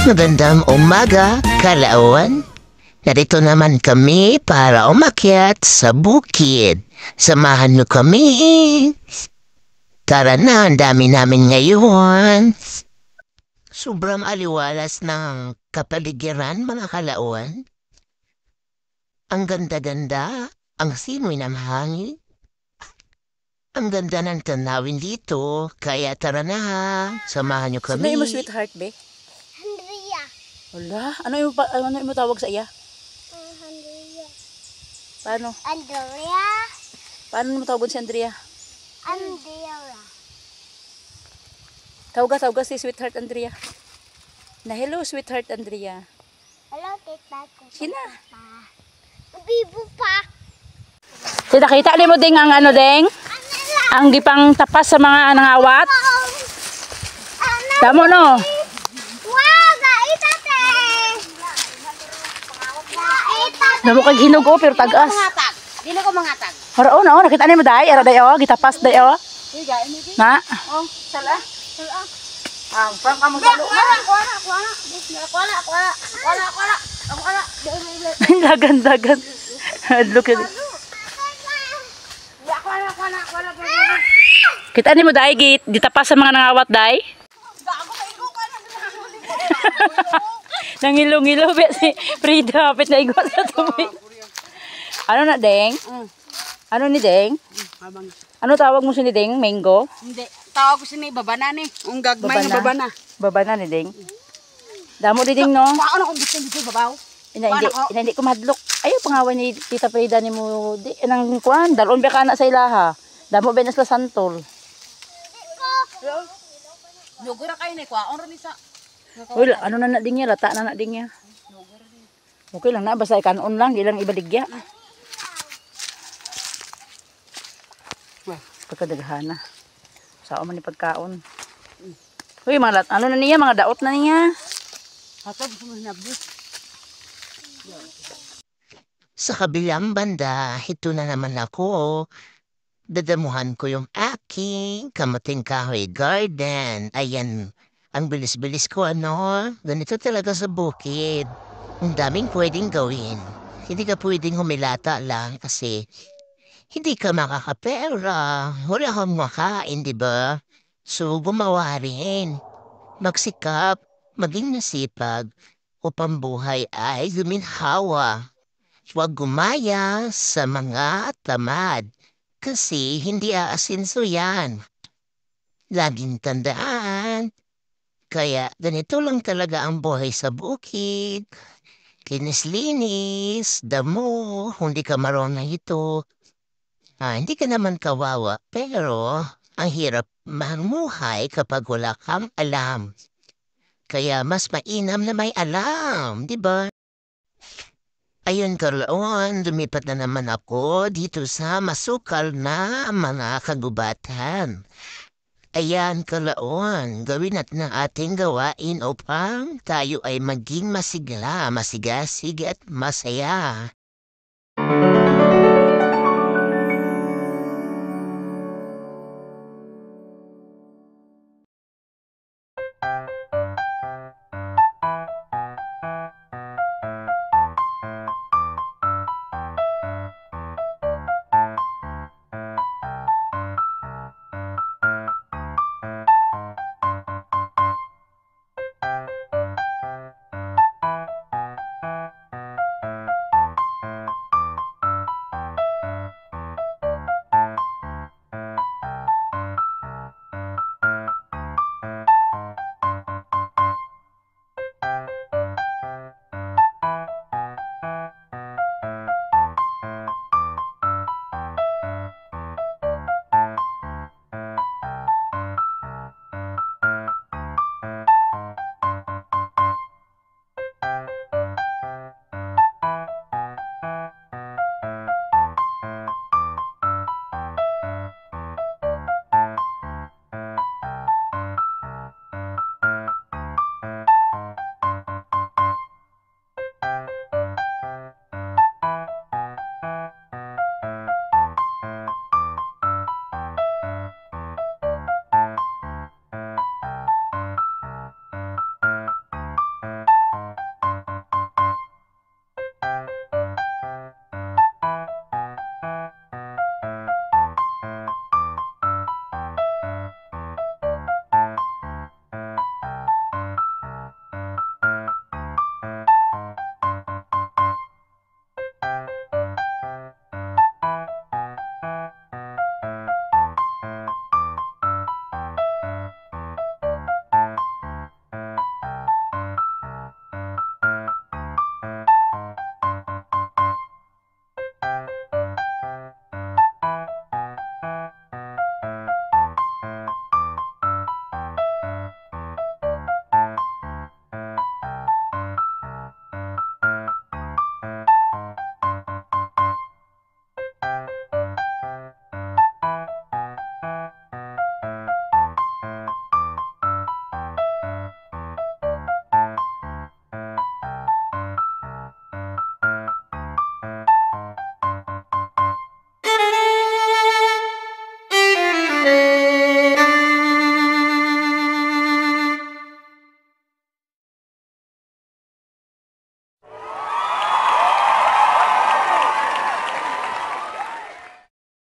Magandang umaga, Kalauan. Narito naman kami para umakyat sa bukid. Samahan niyo kami. Tara na, ang dami namin ngayon. Sobrang aliwalas ng kapaligiran, mga Kalauan. Ang ganda-ganda, ang simoy ng hangin. Ang ganda ng tanawin dito, kaya tara na ha. Samahan niyo kami. Sino yung sweetheart, be? Andrea. Wala. Ano yung tawag sa iya? Andrea. Paano? Andrea. Paano mo tawag si Andrea? Andrea. Tawag si sweetheart Andrea. Na hello, sweetheart Andrea. Hello, tita ko. Sina? Bibo pa. Kita mo ding ang ano ding? Ang gipang tapas sa mga nangawat. Tamo no? Wow, gaitate. Gaitate. Damo kag hinog o pero tagas. Dili ko mangatag. Haro na, nakita ni mo day, era day o, gitapas day o. Na? Oh, sala. Sala. Pang kamo sa lo. Dagan. Look at it. Kita ni mo day, gitapas sa mga nangawat day. Nangilo-ngilo ba si Frida, hapit na igot sa tumoy. Ano na, Deng? Ano ni Deng? Ano tawag mo si ni Deng? Mango? Hindi. Tawag ko siya ni babana ni. Ang gagmay na babana. Babana ni Deng. Damo di Deng, no? Paano kung gusto dito babaw? Hindi ko madlok. Ayaw pangawan ni Tita Frida ni mo. Di, nang kuhan, dalon ba ka na sa ilaha. Damo ba na sila santol. Lugura kayo ni kwa. Oro ni sa. Uy, ano na ding niya? Lata na ding niya. Okay lang na, basta ikanon lang, di lang ibaligya. Pagkadaghana. Sao man ni pagkaon. Uy, mga ano na niya, mga daot na niya. Hatag mo hinabot. Sa kabilang banda, ito na naman ako. Dadamuhan ko yung aking kamating kahoy garden. Ayan, ang bilis-bilis ko ganito talaga sa bukid. Ang daming pwedeng gawin. Hindi ka pwedeng humilata lang kasi hindi ka makakapera. Wala kang makain, di ba? So, gumawa rin. Magsikap, maging nasipag, upang buhay ay guminhawa. Huwag gumaya sa mga tamad. Kasi hindi aasinso yan. Laging tandaan. Kaya ganito lang talaga ang buhay sa bukid. Kinis-linis, damo, hindi ka marunong ito. Hindi ka naman kawawa, pero ang hirap mamuhay kapag wala kang alam. Kaya mas mainam na may alam, di ba? Ayun Kalauan, lumipat na naman ako dito sa masukal na mga kagubatan. Ayan Kalauan, gawin natin ang ating gawain upang tayo ay maging masigla, masigasig at masaya.